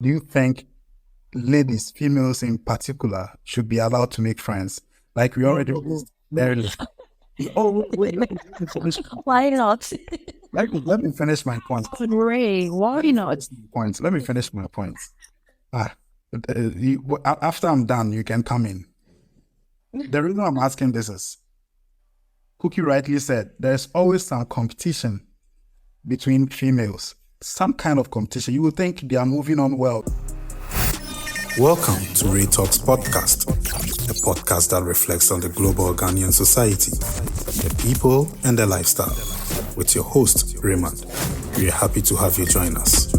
do you think ladies, females in particular, should be allowed to make friends? Like we already there. Oh, wait, let me finish. Why not? Let me finish my point. Ray, why not? Points. Let me finish my points. After I'm done, you can come in. The reason I'm asking this is, Cookie rightly said, there's always some competition between females. Some kind of competition. You would think they are moving on well. Welcome to Ray Talks Podcast, a podcast that reflects on the global Ghanaian society, the people and their lifestyle. With your host, Raymond. We're happy to have you join us.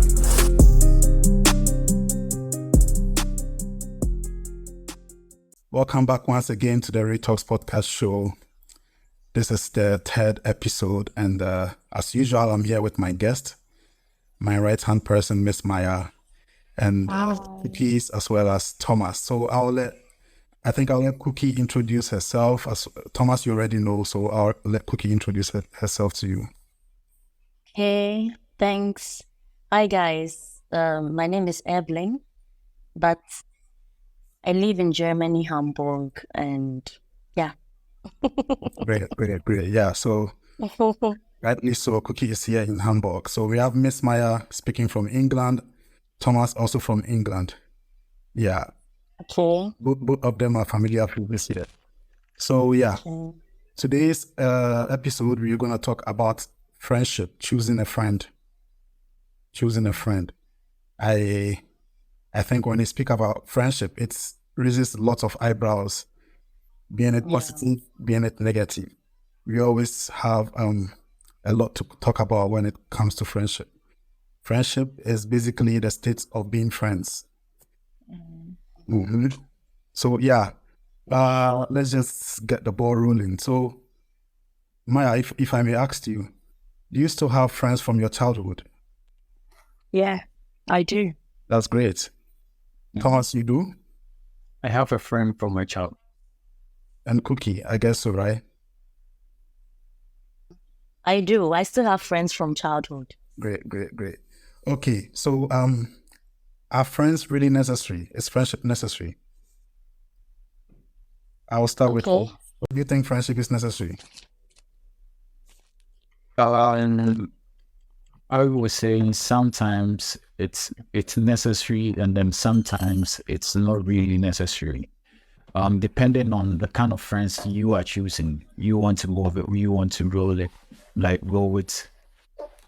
Welcome back once again to the Ray Talks Podcast show. This is the third episode, and as usual, I'm here with my guest, my right-hand person, Miss Maya, and Cookies, as well as Thomas. So I think I'll let Cookie introduce herself. As Thomas, you already know, so I'll let Cookie introduce herself to you. Hey, thanks. Hi, guys. My name is Evelyn, but I live in Germany, Hamburg, and yeah. Great. Yeah, so rightly so, Cookie is here in Hamburg. So we have Miss Maya speaking from England, Thomas also from England. Yeah. Okay. Both of them are familiar faces here. So yeah, Today's episode, we're going to talk about friendship, choosing a friend. I think when you speak about friendship, it raises lots of eyebrows, being it positive, being it negative. We always have a lot to talk about when it comes to friendship. Friendship is basically the state of being friends. Mm-hmm. So yeah, let's just get the ball rolling. So Maya, if I may ask you, do you still have friends from your childhood? Yeah, I do. That's great. Thomas, you do? I have a friend from my child. And Cookie, I guess so, right? I do. I still have friends from childhood. Great. Okay, so are friends really necessary? Is friendship necessary? I will start with, do you think friendship is necessary? I was saying sometimes it's necessary, and then sometimes it's not really necessary. Depending on the kind of friends you are choosing, you want to move it, you want to roll with,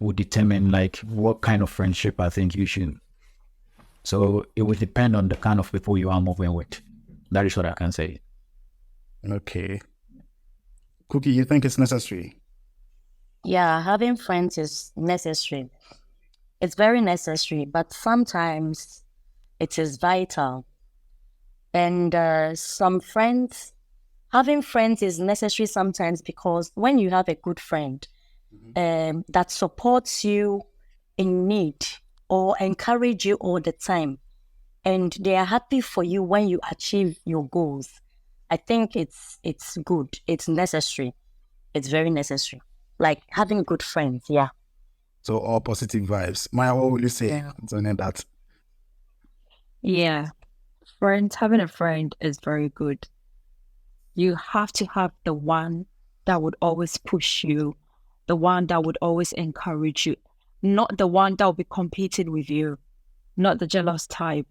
will determine like what kind of friendship I think you should. So it will depend on the kind of people you are moving with. That is what I can say. Okay. Cookie, you think it's necessary? Yeah, having friends is necessary. It's very necessary, but sometimes it is vital. And having friends is necessary sometimes because when you have a good friend that supports you in need or encourage you all the time, and they are happy for you when you achieve your goals, I think it's good. It's necessary. It's very necessary. Like having good friends, yeah. So all positive vibes. Maya, what will you say concerning that? Yeah. Having a friend is very good. You have to have the one that would always push you, the one that would always encourage you, not the one that will be competing with you, not the jealous type.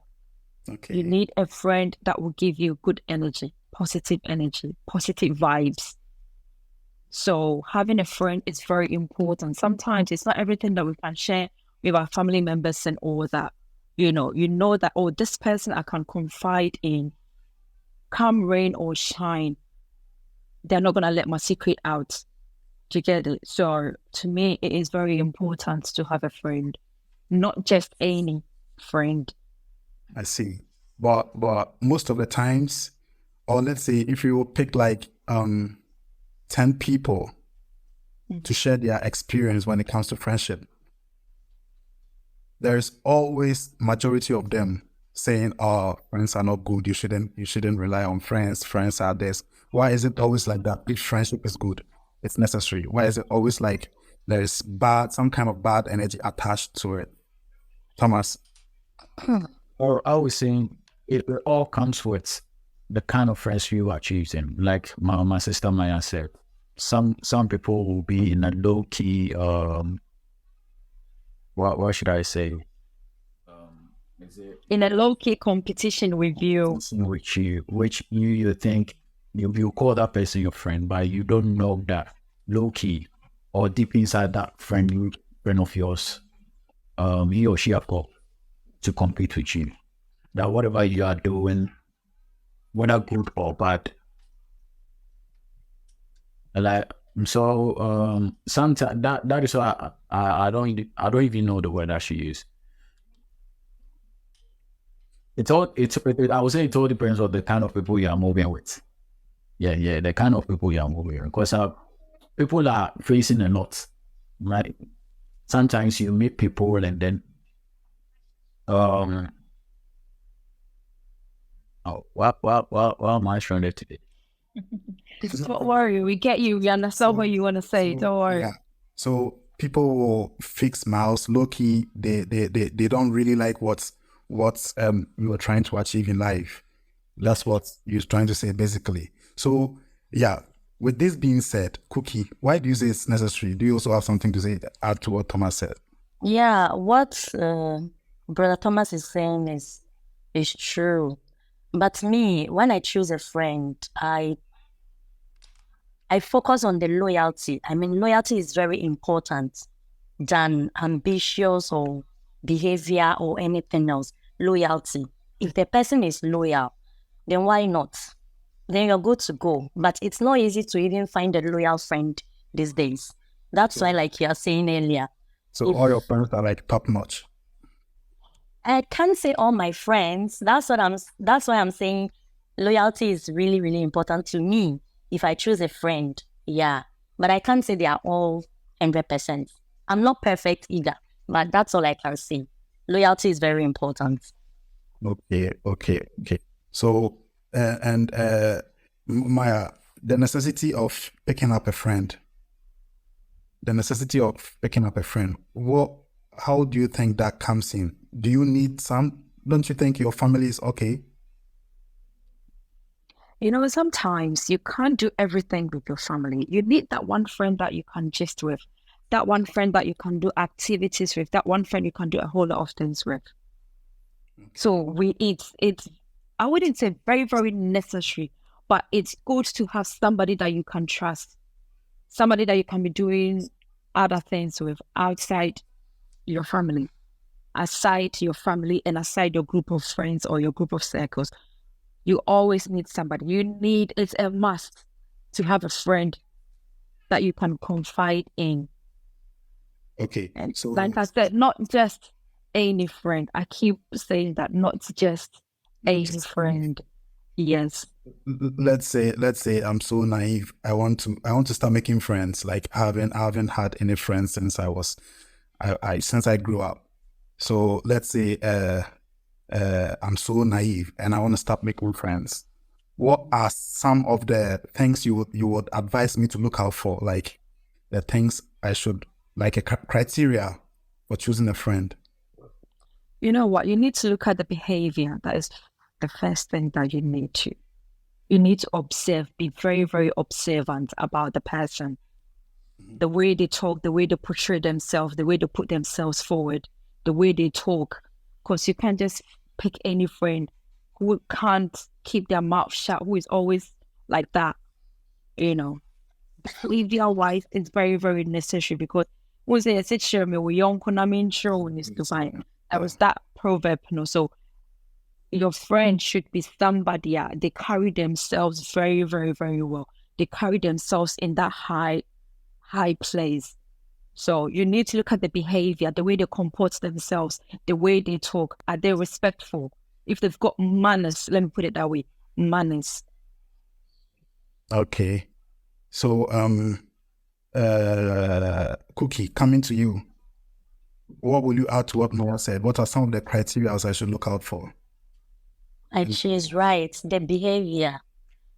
Okay. You need a friend that will give you good energy, positive vibes. So having a friend is very important. Sometimes it's not everything that we can share with our family members and all that. You know that, this person I can confide in. Come rain or shine, they're not going to let my secret out. Do you get it? So to me, it is very important to have a friend, not just any friend. I see. But most of the times, or let's say if you will pick like 10 people to share their experience when it comes to friendship, there's always majority of them saying, friends are not good, you shouldn't rely on friends are this. Why is it always like that? If friendship is good, it's necessary. Why is it always like there's some kind of bad energy attached to it? Thomas? Or I was saying it all comes with the kind of friends you are choosing. Like my sister Maya said, some people will be in a low key what should I say? Is it In a low key competition with you. something which you think you call that person your friend, but you don't know that low key or deep inside that friend of yours, he or she have got to compete with you. That whatever you are doing, whether good or bad, like so sometimes that is why I don't even know the word I should use. I would say it all depends on the kind of people you are moving with. Yeah, the kind of people you are moving with. Because people are facing a lot, right? Sometimes you meet people and then what am I trying to today? Don't worry, we get you. We understand what you want to say. Don't worry. Yeah. So people will fix smiles, low key. They don't really like what you are trying to achieve in life. That's what you're trying to say, basically. So yeah. With this being said, Cookie, why do you say it's necessary? Do you also have something to say add to what Thomas said? Yeah, what Brother Thomas is saying is true. But me, when I choose a friend, I focus on the loyalty. I mean, loyalty is very important than ambitious or behavior or anything else. Loyalty. If the person is loyal, then why not? Then you're good to go. But it's not easy to even find a loyal friend these days. That's why, like you are saying earlier, So all your friends are like top notch. I can't say all my friends. That's why I'm saying loyalty is really, really important to me. If I choose a friend, yeah. But I can't say they are all 100%. I'm not perfect either. But that's all I can say. Loyalty is very important. Okay. So Maya, the necessity of picking up a friend. How do you think that comes in? Do you need some? Don't you think your family is okay? You know, sometimes you can't do everything with your family. You need that one friend that you can gist with, that one friend that you can do activities with, that one friend you can do a whole lot of things with. So it's I wouldn't say very, very necessary, but it's good to have somebody that you can trust, somebody that you can be doing other things with outside your family, aside your family and aside your group of friends or your group of circles. You always need somebody. It's a must to have a friend that you can confide in. Okay. And So like I said, not just any friend. I keep saying that, not just any friend. Yes. let's say I'm so naive. I want to start making friends. Like I haven't had any friends since since I grew up. So let's say I'm so naive and I want to start making friends. What are some of the things you would advise me to look out for? Like the things I should, like a criteria for choosing a friend. You know what? You need to look at the behavior. That is the first thing that you need to. You need to observe, be very, very observant about the person. The way they talk, the way they portray themselves, the way they put themselves forward, the way they talk. Because you can't just pick any friend who can't keep their mouth shut, who is always like that. You know, behavior wise, it's very, very necessary because we say, "Share me with young Konami show is to find." That was that proverb, you know. So your friend should be somebody. They carry themselves very, very, very well. They carry themselves in that high place. So you need to look at the behavior, the way they comport themselves, the way they talk. Are they respectful? If they've got manners, let me put it that way, manners. Okay. So Cookie, coming to you. What will you add to what Noah said? What are some of the criteria I should look out for? She's right. The behavior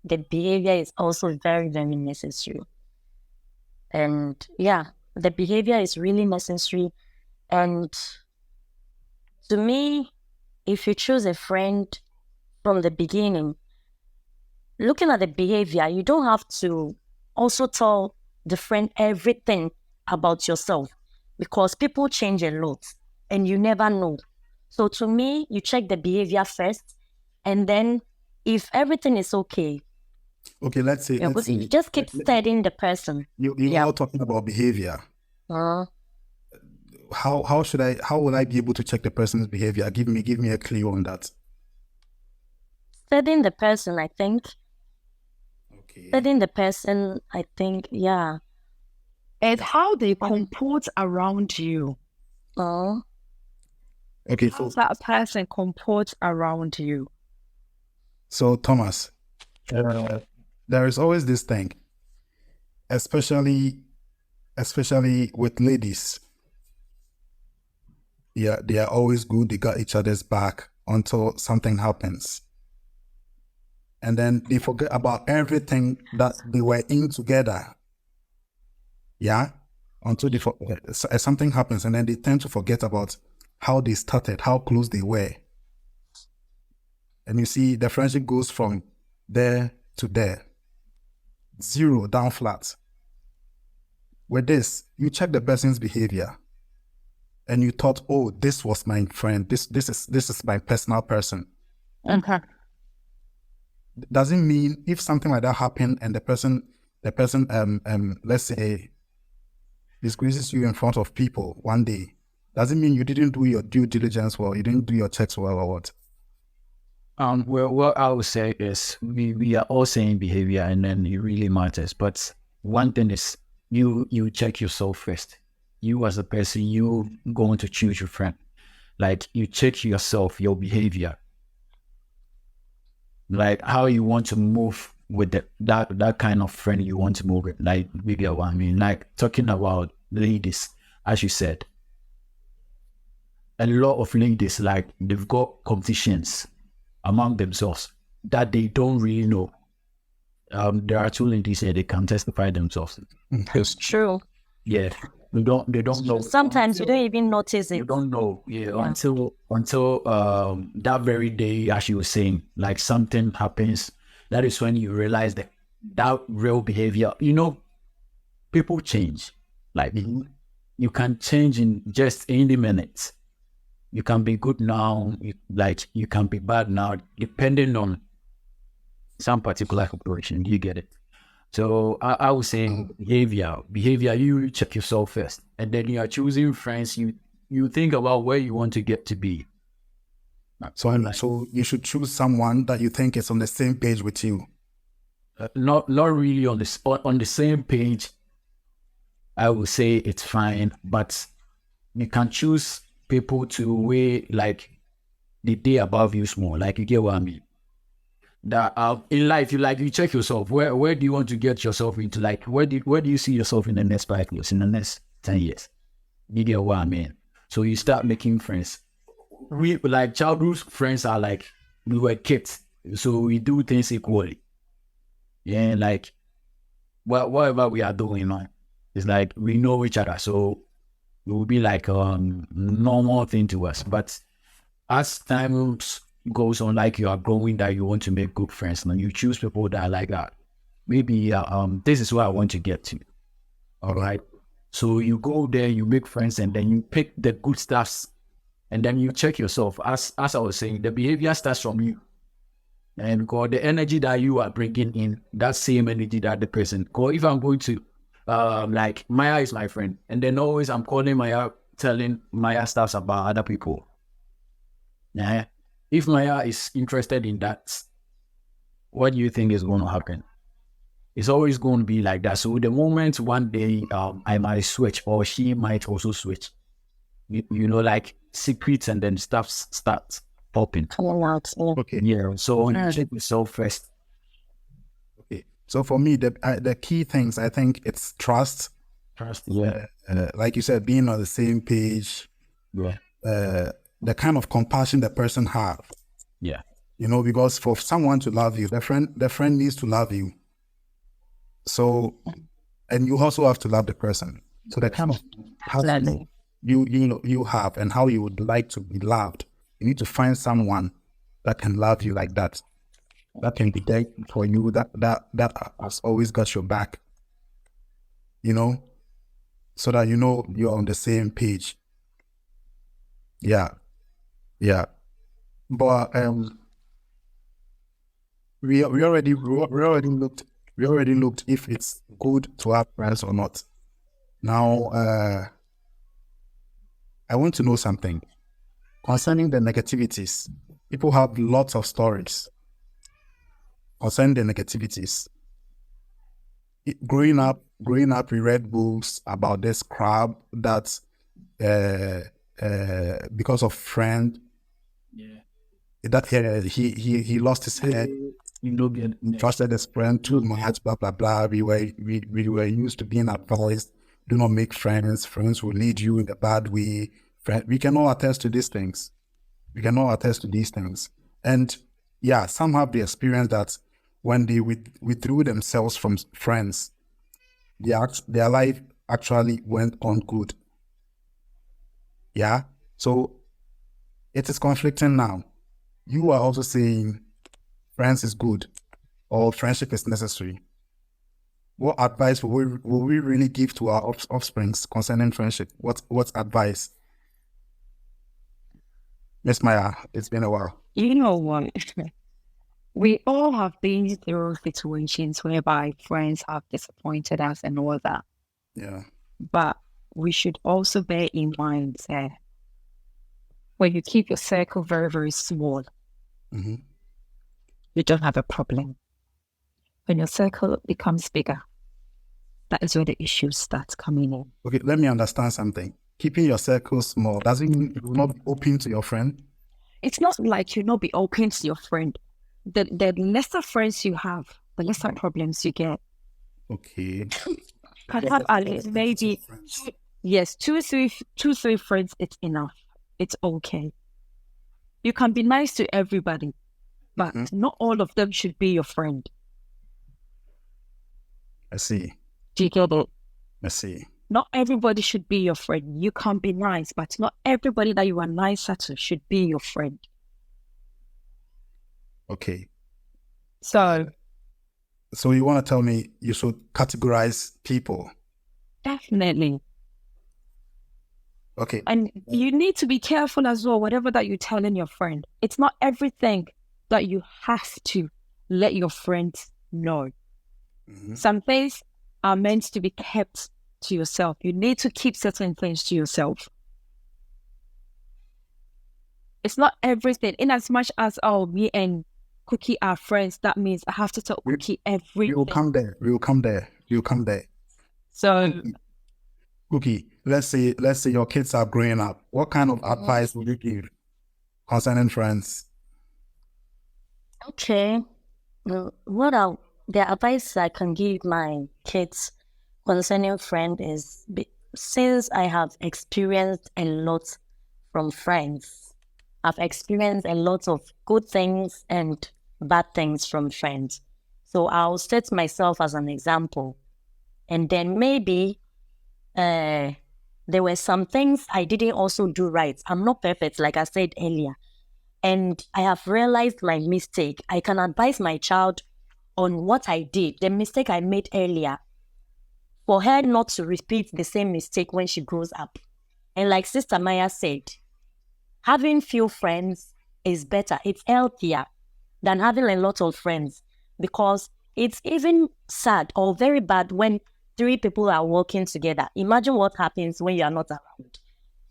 is also very, very necessary. And yeah, the behavior is really necessary. And to me, if you choose a friend from the beginning, looking at the behavior, you don't have to also tell the friend everything about yourself, because people change a lot and you never know. So to me, you check the behavior first, and then if everything is okay, Okay, let's say you just keep studying the person. you're all talking about behavior. Uh, How will I be able to check the person's behavior? Give me a clue on that. Studying the person, I think. Okay. Studying the person, I think, yeah. And how they comport around you. Uh, Okay, How that person comports around you. so Thomas, there is always this thing, especially with ladies. Yeah, they are always good. They got each other's back until something happens. And then they forget about everything that they were in together. Yeah? Until something happens, and then they tend to forget about how they started, how close they were. And you see, the friendship goes from there to there. 0 down flat. With this, you check the person's behavior. And you thought, oh, this was my friend. This is my personal person. Okay. Doesn't mean if something like that happened and the person let's say disgraces you in front of people one day, doesn't mean you didn't do your due diligence well, you didn't do your checks well, or what? Well, what I would say is we are all saying behavior, and then it really matters. But one thing is you check yourself first. You as a person, you going to choose your friend. Like, you check yourself, your behavior, like how you want to move with that kind of friend you want to move with. Like, maybe what I mean, like talking about ladies, as you said, a lot of ladies, like, they've got competitions among themselves that they don't really know. There are 2 ladies here, they can testify themselves. it's true. Yeah, they don't know. Sometimes you don't even notice it. You don't know, until that very day, as you were saying, like something happens. That is when you realize that real behavior. People change. Like, you can change in just any minute. You can be good now, you can be bad now, depending on some particular operation. You get it? So I would say behavior, you check yourself first. And then you are choosing friends, you think about where you want to get to be. So you should choose someone that you think is on the same page with you. Not really on the same page. I would say it's fine, but you can choose people to weigh like the day above you small. Like, you get what I mean? That in life, you check yourself. Where do you want to get yourself into? Like, where do you see yourself in the next 5 years, in the next 10 years? You get what I mean? So you start making friends. We, like, childhood friends are like, we were kids, so we do things equally. Yeah, like, whatever we are doing, man, it's like we know each other, so it will be like normal thing to us. But as time goes on, like, you are growing, that you want to make good friends, and you choose people that are like that. Maybe this is where I want to get to. All right. So you go there, you make friends, and then you pick the good stuffs, and then you check yourself. As I was saying, the behavior starts from you. And because the energy that you are bringing in, that same energy that the person, because if I'm going to, like, Maya is my friend, and then always I'm calling Maya, telling Maya stuff about other people. Yeah. If Maya is interested in that, what do you think is going to happen? It's always going to be like that. So the moment one day I might switch, or she might also switch, you know, like secrets and then stuff start popping. Coming out. Yeah. Okay. Yeah. So check yourself first. Okay. So for me, the key things, I think it's trust. Trust. Yeah. Like you said, being on the same page. Yeah. The kind of compassion the person have. Yeah. You know, because for someone to love you, the friend needs to love you. So, and you also have to love the person. So the kind of how you have and how you would like to be loved, You need to find someone that can love you like that. That can be there for you. That has always got your back. You know, so that you know you're on the same page. Yeah. But we already looked if it's good to have friends or not. Now I want to know something concerning the negativities. People have lots of stories concerning the negativities. Growing up, we read books about this crab that because of friend, that he lost his head. Trusted his friend too much. Blah blah blah. We were used to being advised, do not make friends. Friends will lead you in a bad way. We can all attest to these things. And yeah, some have the experience that when they withdrew themselves from friends, their life actually went on good. Yeah. So it is conflicting now. You are also saying friends is good or friendship is necessary. What advice will we really give to our offsprings concerning friendship? What advice? Miss Maya, it's been a while. You know what? We all have been through situations whereby friends have disappointed us and all that. Yeah. But we should also bear in mind that when you keep your circle very, very small, Mm-hmm. you don't have a problem. When your circle becomes bigger, that is where the issues start coming in. Okay, let me understand something. Keeping your circle small doesn't mean you will not be open to your friend. It's not like you not be open to your friend. The lesser friends you have, the lesser problems you get. Okay. Can have at least maybe two, three friends. It's enough. It's okay. You can be nice to everybody, but not all of them should be your friend. I see. Do you get it? I see. Not everybody should be your friend. You can be nice, but not everybody that you are nicer to should be your friend. Okay. So you want to tell me you should categorize people? Definitely. Okay. And you need to be careful as well, whatever that you're telling your friend. It's not everything that you have to let your friends know. Mm-hmm. Some things are meant to be kept to yourself. You need to keep certain things to yourself. It's not everything. In as much as, me and Cookie are friends, that means I have to tell Cookie everything. We will come there. So, Cookie, let's say your kids are growing up. What kind of advice would you give concerning friends? Okay. The advice I can give my kids concerning friend is, since I have experienced a lot from friends, I've experienced a lot of good things and bad things from friends. So I'll set myself as an example. And then maybe there were some things I didn't also do right. I'm not perfect, like I said earlier. And I have realized my mistake. I can advise my child on what I did, the mistake I made earlier, for her not to repeat the same mistake when she grows up. And like Sister Maya said, having few friends is better. It's healthier than having a lot of friends, because it's even sad or very bad when 3 people are working together. Imagine what happens when you are not around.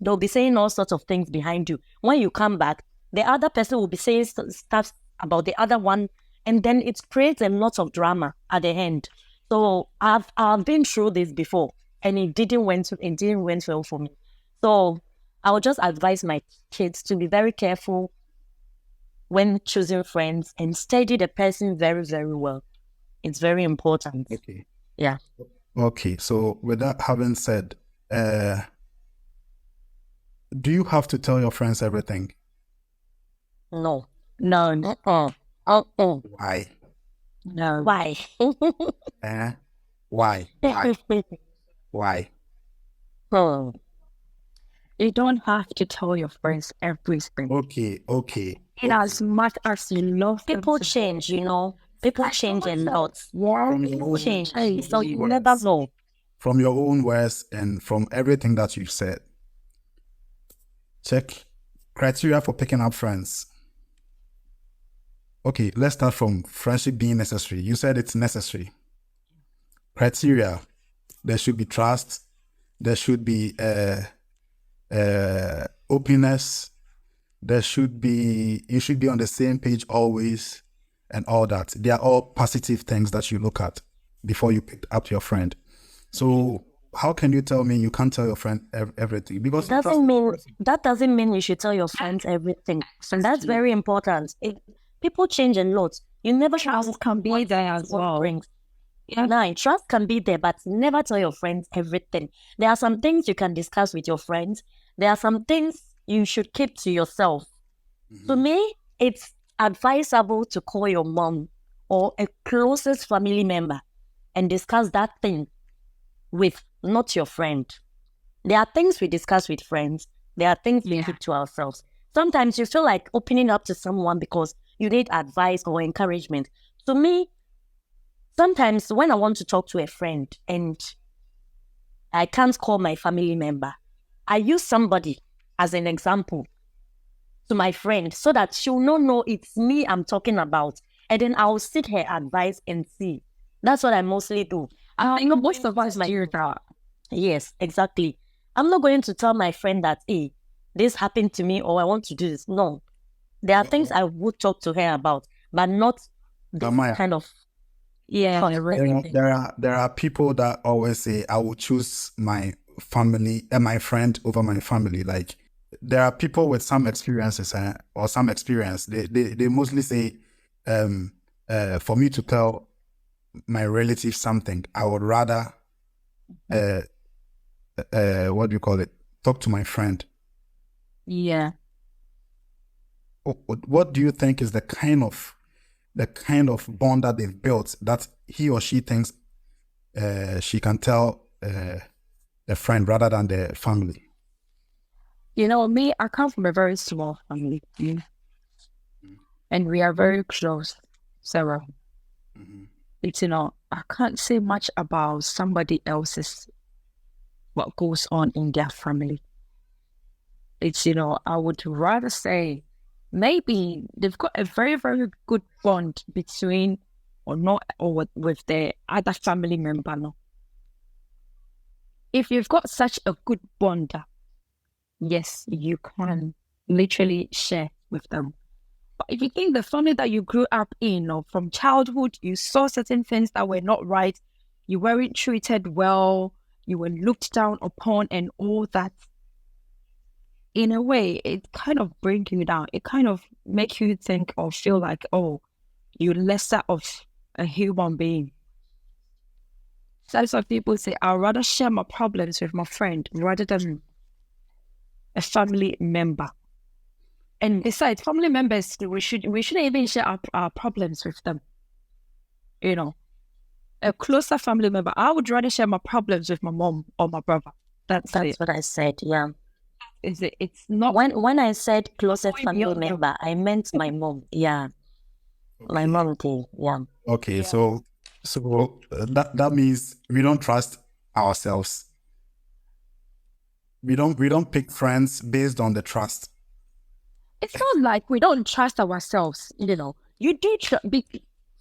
They'll be saying all sorts of things behind you. When you come back, the other person will be saying stuff about the other one, and then it creates a lot of drama at the end. So I've been through this before, and it didn't went well for me. So I would just advise my kids to be very careful when choosing friends and study the person very, very well. It's very important. Okay. Yeah. Okay. So with that having said, do you have to tell your friends everything? No. no. Why? No. Why? Why? Why? Why? You You don't have to tell your friends everything. Okay. In as much as you love them People to change, you know. People change a lot. Yeah, From your People own change. from So your you own never words. know. From your own words and from everything that you've said. Check criteria for picking up friends. Okay, let's start from friendship being necessary. You said it's necessary. Criteria: there should be trust. There should be openness. You should be on the same page always, and all that. They are all positive things that you look at before you pick up your friend. So how can you tell me you can't tell your friend everything? Because you trust That doesn't mean you should tell your friends everything. And that's very important. People change a lot. You never trust can be there as well. brings. Yeah. Now, trust can be there, but never tell your friends everything. There are some things you can discuss with your friends. There are some things you should keep to yourself. To me, it's advisable to call your mom or a closest family member and discuss that thing with not your friend. There are things we discuss with friends. There are things we keep to ourselves. Sometimes you feel like opening up to someone because you need advice or encouragement. To me, sometimes when I want to talk to a friend and I can't call my family member, I use somebody as an example to my friend so that she'll not know it's me I'm talking about. And then I'll seek her advice and see. That's what I mostly do. I think most of us do that. Yes, exactly. I'm not going to tell my friend that, hey, this happened to me or I want to do this. No. There are things I would talk to her about, but not this Maya, kind of Yeah, there are people that always say, I will choose my family and my friend over my family. Like, there are people with some experiences or some experience. They mostly say, for me to tell my relative something, I would rather, what do you call it? Talk to my friend. yeah. What do you think is the kind of bond that they've built that he or she thinks she can tell the friend rather than the family? You know, me, I come from a very small family, and we are very close, Sarah. It's, you know, I can't say much about somebody else's, what goes on in their family. It's, you know, I would rather say maybe they've got a very, very good bond between or not or with their other family member. No. If you've got such a good bond, yes, you can literally share with them. But if you think the family that you grew up in or from childhood, you saw certain things that were not right, you weren't treated well, you were looked down upon and all that, in a way, it kind of brings you down. It kind of makes you think or feel like, oh, you're lesser of a human being. That's why people say, I'd rather share my problems with my friend rather than a family member. And besides, family members, we shouldn't even share our problems with them. You know, a closer family member, I would rather share my problems with my mom or my brother. That's it. what I said, yeah. It's not... When I said closest family member, I meant my mom, yeah. My mom too, yeah. Okay, so that means we don't trust ourselves. We don't pick friends based on the trust. It's not like we don't trust ourselves, you know. You do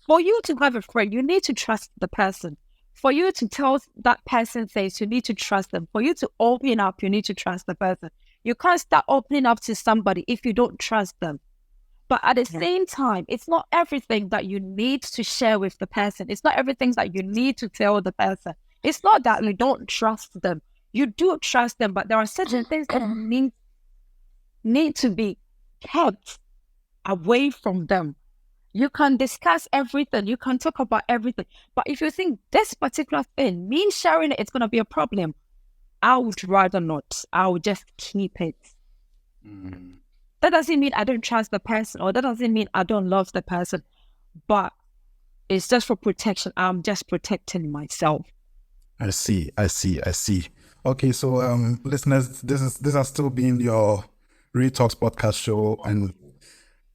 for you to have a friend, you need to trust the person. For you to tell that person things, you need to trust them. For you to open up, you need to trust the person. You can't start opening up to somebody if you don't trust them. But at the same time, it's not everything that you need to share with the person. It's not everything that you need to tell the person. It's not that you don't trust them. You do trust them, but there are certain things that need to be kept away from them. You can discuss everything. You can talk about everything. But if you think this particular thing, me sharing it, it's going to be a problem, I would rather not. I would just keep it. That doesn't mean I don't trust the person, or that doesn't mean I don't love the person. But it's just for protection. I'm just protecting myself. I see. Okay, so listeners, this has still been your Real Talks podcast show, and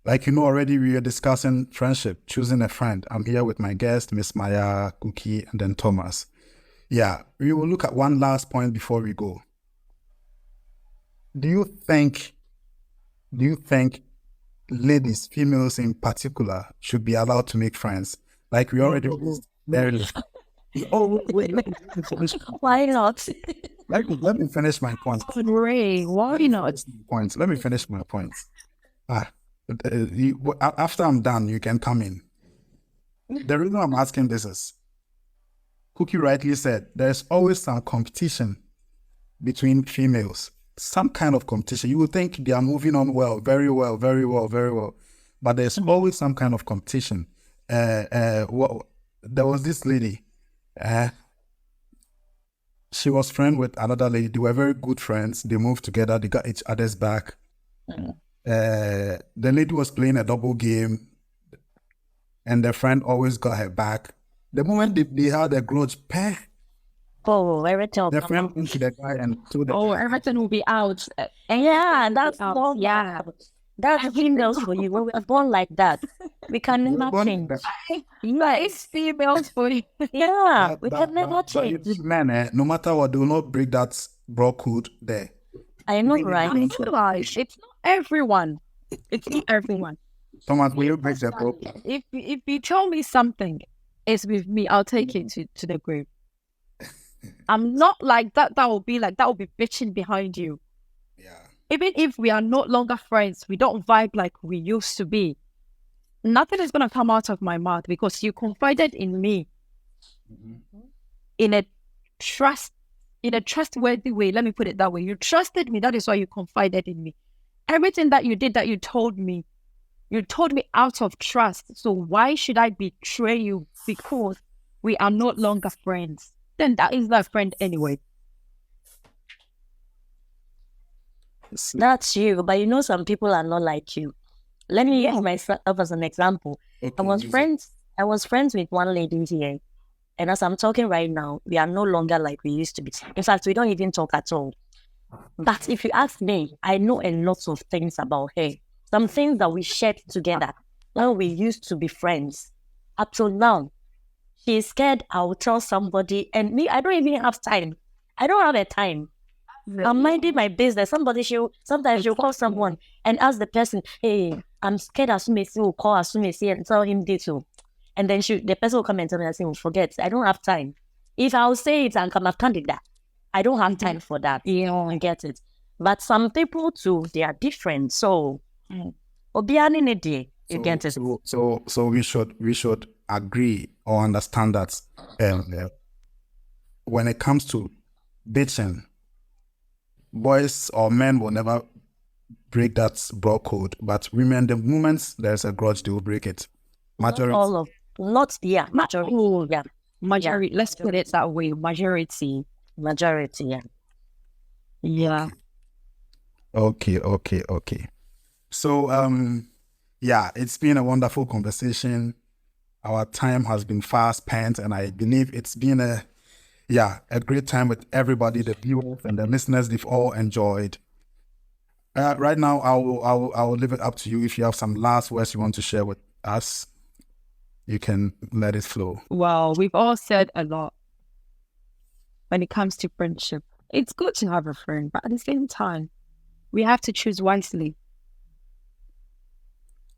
like you know already, we are discussing friendship, choosing a friend. I'm here with my guest, Miss Maya, Cookie, and then Thomas. Yeah, we will look at one last point before we go. Do you think ladies, females in particular, should be allowed to make friends? Like we already there. Oh wait, let me finish. Why not? Let me finish my point. Ray, why not? Points. Let me finish my points. After I'm done, you can come in. The reason I'm asking this is, Cookie rightly said, there's always some competition between females. Some kind of competition. You would think they are moving on well, very well, very well, very well. But there's always some kind of competition. There was this lady. She was friends with another lady. They were very good friends. They moved together. They got each other's back. The lady was playing a double game, and the friend always got her back. The moment they had a grudge, Oh, everything. the friend went to the guy and told the Oh, everything will be out. Yeah, that's out. not. Yeah. That's females for you. When we are born like that, we can never Born change. like It's females for you. Yeah, we But- can never but you change. see, men, no matter what, they will not break that bro code there. I know, right? It's not everyone. It's not everyone. Thomas, will you break the bro code? If you tell me something is with me, I'll take it to the grave. I'm not like that. That will be bitching behind you. Yeah. Even if we are no longer friends, we don't vibe like we used to be. Nothing is gonna come out of my mouth because you confided in me in a trustworthy way. Let me put it that way. You trusted me. That is why you confided in me. Everything that you did, that you told me out of trust. So why should I betray you because we are no longer friends? Then that is not a friend anyway. That's you. But you know, some people are not like you. Let me use myself as an example. I was friends with one lady here. And as I'm talking right now, we are no longer like we used to be. In fact, we don't even talk at all. But if you ask me, I know a lot of things about her. Some things that we shared together when we used to be friends. Up till now, she's scared I'll tell somebody. And me, I don't even have time. I don't have a time. I'm minding my business. Sometimes she'll call someone and ask the person, hey, I'm scared Asumesi will call Asumesi and tell him this too. And then the person will come and tell me and say, oh, forget, I don't have time. If I'll say it and come a candidate, I don't have time for that. I get it. But some people too, they are different. So, Obiani ne day, you get it. So we should agree or understand that when it comes to bitching, boys or men will never break that bro code, but women, the moment there's a grudge, they will break it. Majority. Majority. Yeah. Majority. Let's put it that way. Majority. Yeah. Yeah. Okay. So, yeah, it's been a wonderful conversation. Our time has been fast spent, and I believe it's been a great time with everybody, the viewers and the listeners. They've all enjoyed. Right now, I will leave it up to you. If you have some last words you want to share with us, you can let it flow. Well, we've all said a lot when it comes to friendship. It's good to have a friend, but at the same time, we have to choose wisely.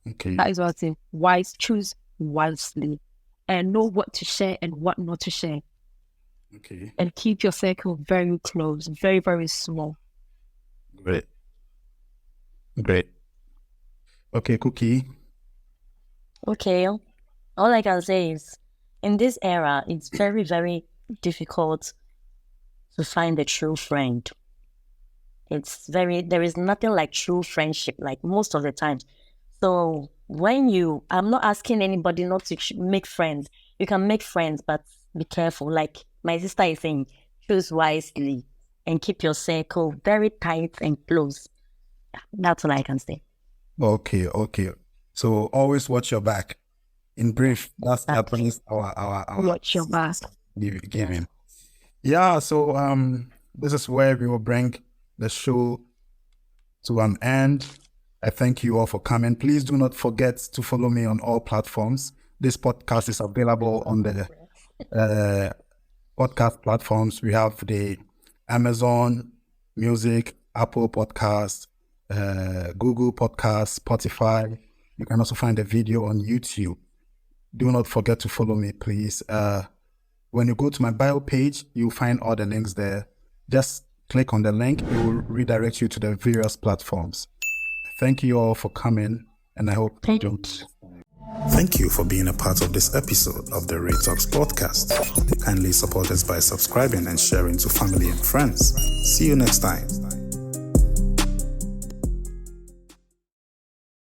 Okay. That is what I say. Choose wisely and know what to share and what not to share. Okay. And keep your circle very close, very, very small. Great. Okay, Cookie. Okay. All I can say is, in this era, it's very, very difficult to find a true friend. There is nothing like true friendship, like most of the time. So I'm not asking anybody not to make friends. You can make friends, but be careful. Like my sister is saying, choose wisely and keep your circle very tight and close. That's all I can say. Okay. So always watch your back. In brief, that's our Watch your back. giving. Yeah. So this is where we will bring the show to an end. I thank you all for coming. Please do not forget to follow me on all platforms. This podcast is available on the podcast platforms. We have the Amazon Music, Apple Podcasts, Google Podcasts, Spotify. You can also find the video on YouTube. Do not forget to follow me, please. When you go to my bio page, you'll find all the links there. Just click on the link. It will redirect you to the various platforms. Thank you all for coming, and I hope you don't. Thank you for being a part of this episode of the Ray Talks podcast. Kindly support us by subscribing and sharing to family and friends. See you next time.